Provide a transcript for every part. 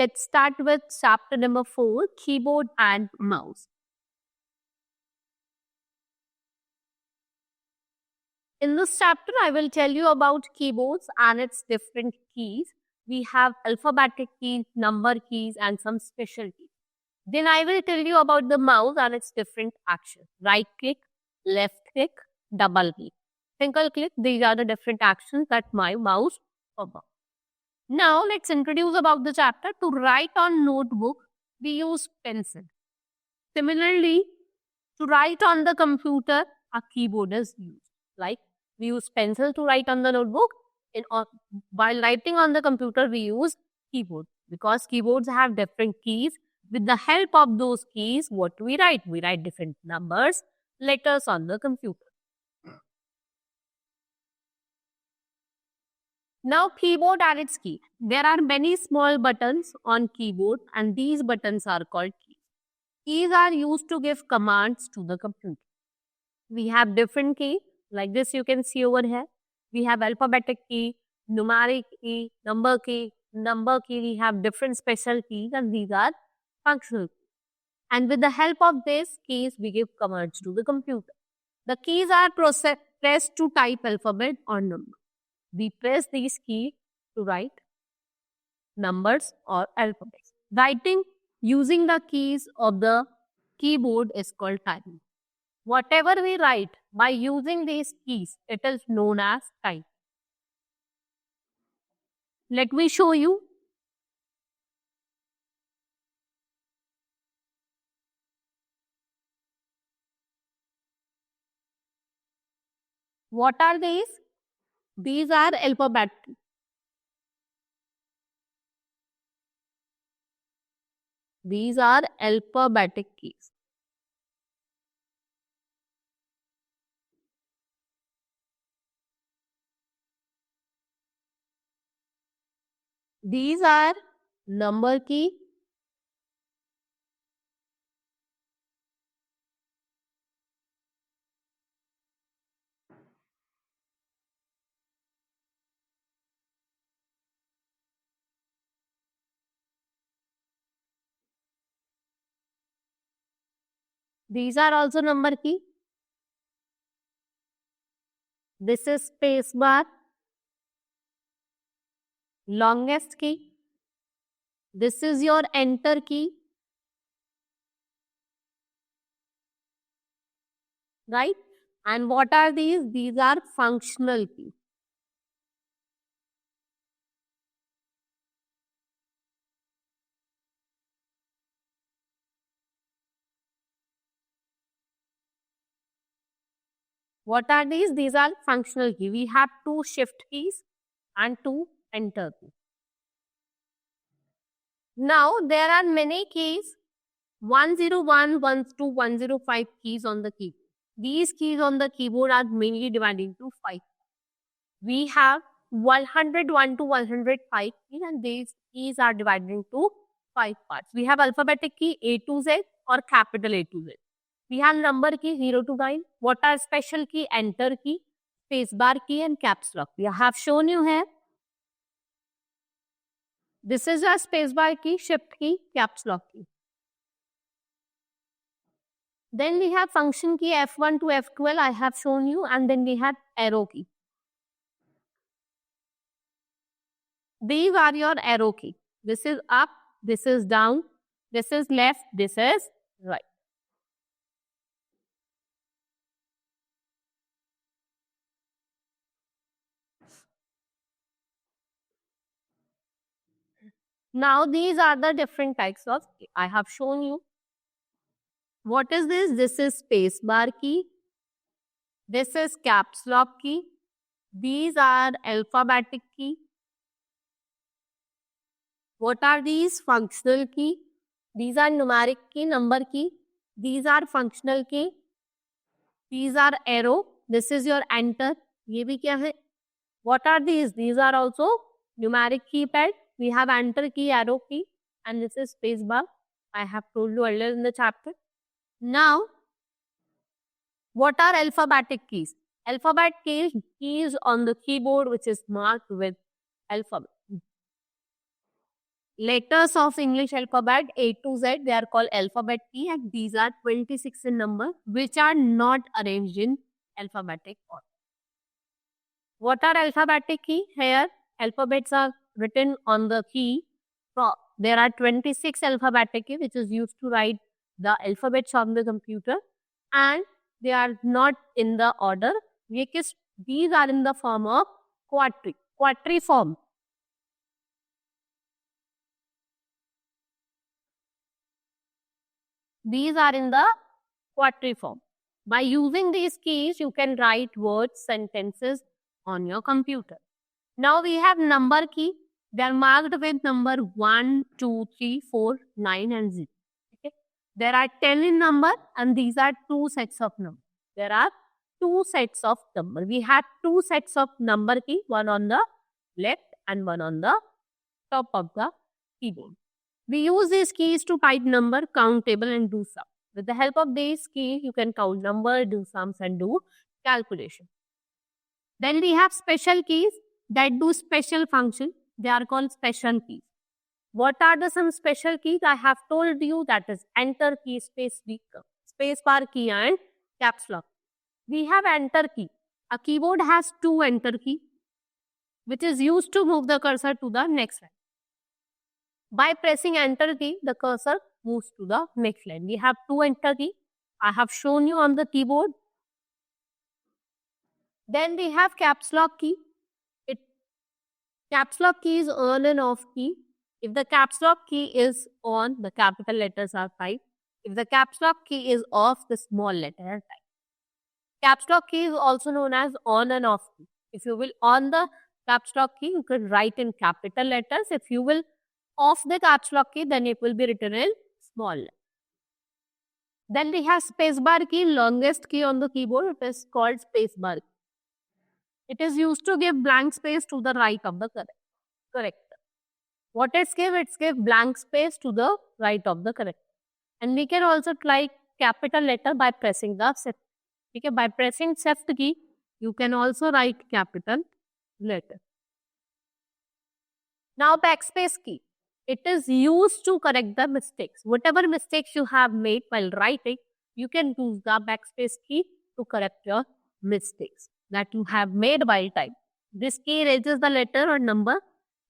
let's start with chapter number 4, keyboard and mouse. In this chapter, I will tell you about keyboards and its different keys. We have alphabetic keys, number keys, and some special keys. Then I will tell you about the mouse and its different actions. Right click, left click, double click, single click. These are the different actions that my mouse performs. Now let's introduce about the chapter. To write on notebook, we use pencil. Similarly, to write on the computer, a keyboard is used. Like we use pencil to write on the notebook. While writing on the computer, we use keyboard because keyboards have different keys. With the help of those keys, what do we write? We write different numbers, letters on the computer. Now, keyboard and its key. There are many small buttons on keyboard and these buttons are called keys. Keys are used to give commands to the computer. We have different keys like this you can see over here. We have alphabetic key, numeric key, number key. Number key, we have different special keys and these are functional. And with the help of these keys, we give commands to the computer. The keys are pressed to type alphabet or number. We press these keys to write numbers or alphabets. Writing using the keys of the keyboard is called typing. Whatever we write by using these keys, it is known as typing. Let me show you. What are these? These are alphabetic. These are alphabetic keys. These are number key. These are also number key. This is space bar. Longest key. This is your enter key. Right? And what are these? These are functional keys. What are these? These are functional keys. We have two shift keys and two enter keys. Now, there are many keys, 101, 102, 105 keys on the keyboard. These keys on the keyboard are mainly divided into 5. We have 101 to 105 keys and these keys are divided into 5 parts. We have alphabetic key A to Z or capital A to Z. We have number key 0 to 9. What are special key? Enter key, space bar key and caps lock. We have shown you here. This is a space bar key, shift key, caps lock key. Then we have function key F1 to F12 I have shown you and then we have arrow key. These are your arrow key. This is up, this is down, this is left, this is right. Now these are the different types of key. I have shown you. What is this? This is space bar key. This is caps lock key. These are alphabetic key. What are these? Functional key. These are numeric key, number key. These are functional key. These are arrow. This is your enter. ये भी क्या है? What are these? These are also numeric keypad. We have enter key, arrow key, and this is space bar. I have told you earlier in the chapter. Now, what are alphabetic keys? Alphabet keys on the keyboard which is marked with alphabet. letters of English alphabet A to Z, they are called alphabet key, and these are 26 in number, which are not arranged in alphabetic order. What are alphabetic key? Here, alphabets are written on the key. So, there are 26 alphabetic key, which is used to write the alphabets on the computer, and they are not in the order, because these are in the form of quadriform. These are in the quadriform. By using these keys, you can write words, sentences on your computer. Now we have number key. They are marked with number 1, 2, 3, 4, 9 and 0. Okay. There are 10 in number, and these are two sets of numbers. There are two sets of number. We have two sets of number key, one on the left and one on the top of the keyboard. We use these keys to type number, count table and do sum. With the help of these keys, you can count number, do sums and do calculation. Then we have special keys that do special function. They are called special keys. What are the some special keys? I have told you, that is enter key, space bar key and caps lock. We have enter key. A keyboard has two enter key, which is used to move the cursor to the next line. By pressing enter key, the cursor moves to the next line. We have two enter key. I have shown you on the keyboard. Then we have caps lock key. Caps lock key is on and off key. If the caps lock key is on, the capital letters are typed. If the caps lock key is off, the small letter are typed. Caps lock key is also known as on and off key. If you will on the caps lock key, you can write in capital letters. If you will off the caps lock key, then it will be written in small letter. Then we have spacebar key, longest key on the keyboard. It is called spacebar key. It is used to give blank space to the right of the corrector. What it's give? It's give blank space to the right of the corrector. And we can also try capital letter by pressing the shift. Okay, by pressing shift key, you can also write capital letter. Now backspace key. It is used to correct the mistakes. Whatever mistakes you have made while writing, you can use the backspace key to correct your mistakes that you have made while typing. This key erases the letter or number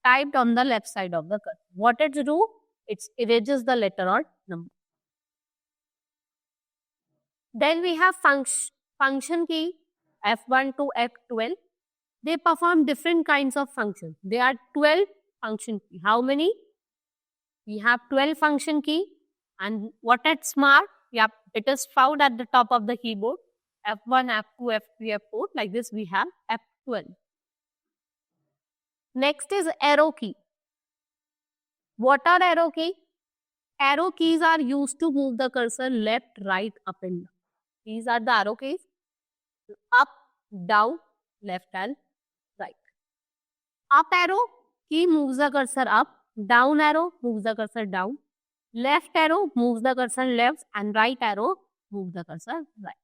typed on the left side of the cursor. What it do? It erases the letter or number. Then we have function key, F1 to F12. They perform different kinds of functions. There are 12 function key. How many? We have 12 function key, and what it's marked? Yep, it is found at the top of the keyboard. F1, F2, F3, F4. Like this, we have F12. Next is arrow key. What are arrow key? Arrow keys are used to move the cursor left, right, up and down. These are the arrow keys. Up, down, left and right. Up arrow key moves the cursor up. Down arrow moves the cursor down. Left arrow moves the cursor left, and right arrow moves the cursor right.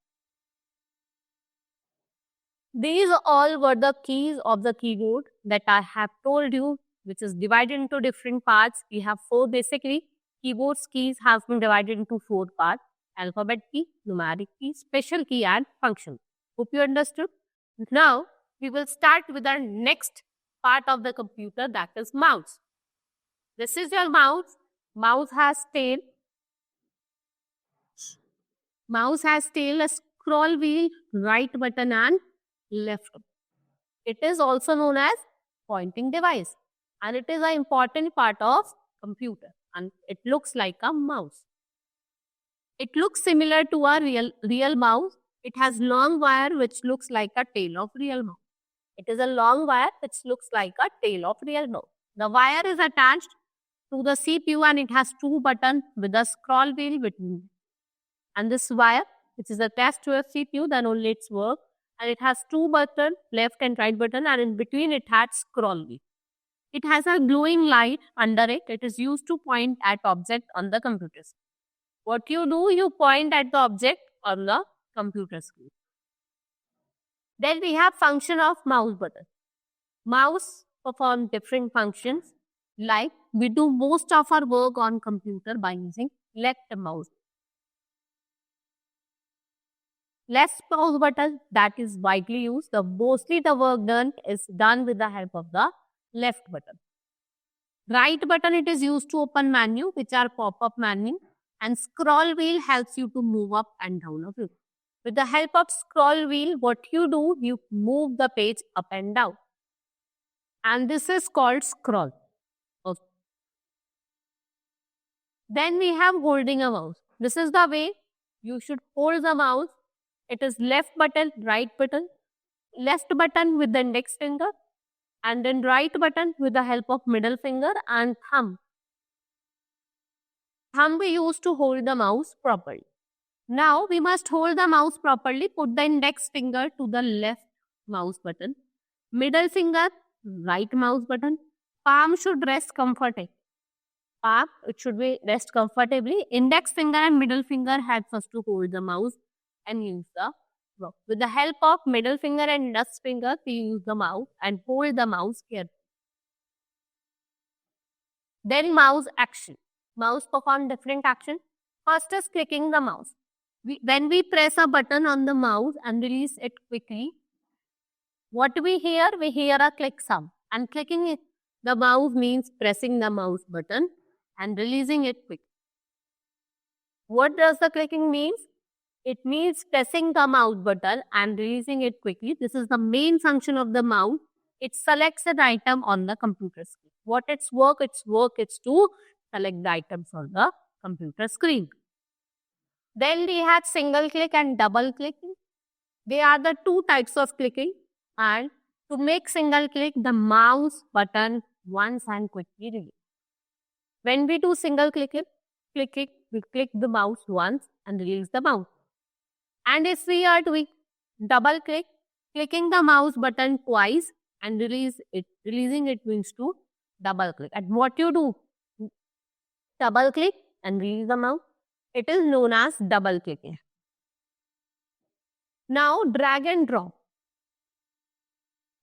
These all were the keys of the keyboard that I have told you, which is divided into different parts. We have four basically. Keyboard's keys have been divided into four parts: alphabet key, numeric key, special key and function. Hope you understood. Now we will start with our next part of the computer, that is mouse. This is your mouse. Mouse has tail. Mouse has tail, a scroll wheel, right button and left. It is also known as pointing device, and it is an important part of computer, and it looks like a mouse. It looks similar to a real mouse. It has long wire which looks like a tail of real mouse. It is a long wire which looks like a tail of real mouse. The wire is attached to the CPU, and it has two buttons with a scroll wheel between. And this wire, which is attached to a CPU, then only its work. And it has two buttons, left and right button, and in between it has scroll wheel. It has a glowing light under it. It is used to point at object on the computer screen. What you do, you point at the object on the computer screen. Then we have function of mouse button. Mouse performs different functions like we do most of our work on computer by using left mouse. Left mouse button that is widely used. Mostly the work done is done with the help of the left button. Right button, it is used to open menu, which are pop-up menu, and scroll wheel helps you to move up and down a view. With the help of scroll wheel, what you do, you move the page up and down. And this is called scroll. Okay. Then we have holding a mouse. This is the way you should hold the mouse. It is left button, right button, left button with the index finger, and then right button with the help of middle finger and thumb. Thumb we use to hold the mouse properly. Now we must hold the mouse properly. Put the index finger to the left mouse button, middle finger, right mouse button. Palm should rest comfortably. Palm, it should be rest comfortably. Index finger and middle finger helps us to hold the mouse and use the mouse. With the help of middle finger and index finger, we use the mouse and hold the mouse carefully. Then mouse action. Mouse perform different action. First is clicking the mouse. When we press a button on the mouse and release it quickly, what we hear? We hear a click sound. And clicking the mouse means pressing the mouse button and releasing it quickly. What does the clicking means? It means pressing the mouse button and releasing it quickly. This is the main function of the mouse. It selects an item on the computer screen. What its work? Its work is to select the items on the computer screen. Then we had single click and double clicking. They are the two types of clicking. And to make single click, the mouse button once and quickly release. When we do single click, we click the mouse once and release the mouse. And if we are doing double click, clicking the mouse button twice and releasing it means to double click. And what you do? Double click and release the mouse. It is known as double clicking. Now drag and drop.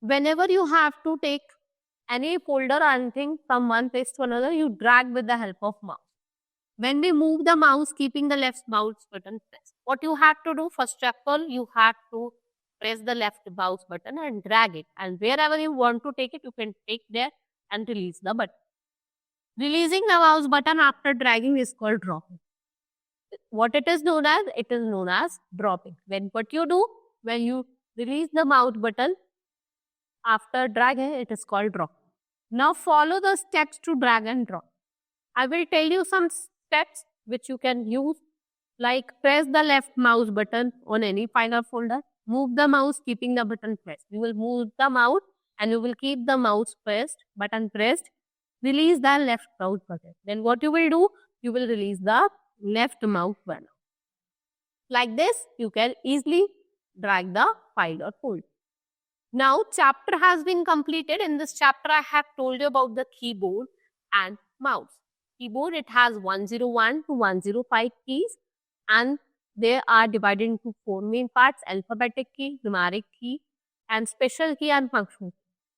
Whenever you have to take any folder or anything from one place to another, you drag with the help of mouse. When we move the mouse, keeping the left mouse button pressed. What you have to do, first of all, you have to press the left mouse button and drag it. And wherever you want to take it, you can take there and release the button. Releasing the mouse button after dragging is called dropping. What it is known as? It is known as dropping. What you do, when you release the mouse button after dragging, it is called drop. Now follow the steps to drag and drop. I will tell you some steps which you can use, like press the left mouse button on any file or folder. Move the mouse keeping the button pressed. You will move the mouse and you will keep the mouse button pressed. Release the left mouse button. Then what you will do? You will release the left mouse button. Like this, you can easily drag the file or folder. Now, chapter has been completed. In this chapter, I have told you about the keyboard and mouse. Keyboard, it has 101 to 105 keys and they are divided into 4 main parts: alphabetic key, numeric key, and special key and function.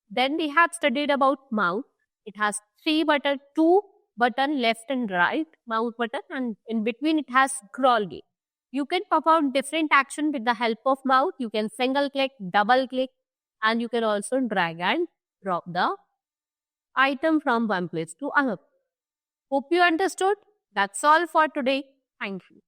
Then we have studied about mouse. It has 2 button left and right mouse button, and in between it has scroll wheel. You can perform different action with the help of mouse. You can single click, double click, and you can also drag and drop the item from one place to another. Hope you understood. That's all for today. Thank you.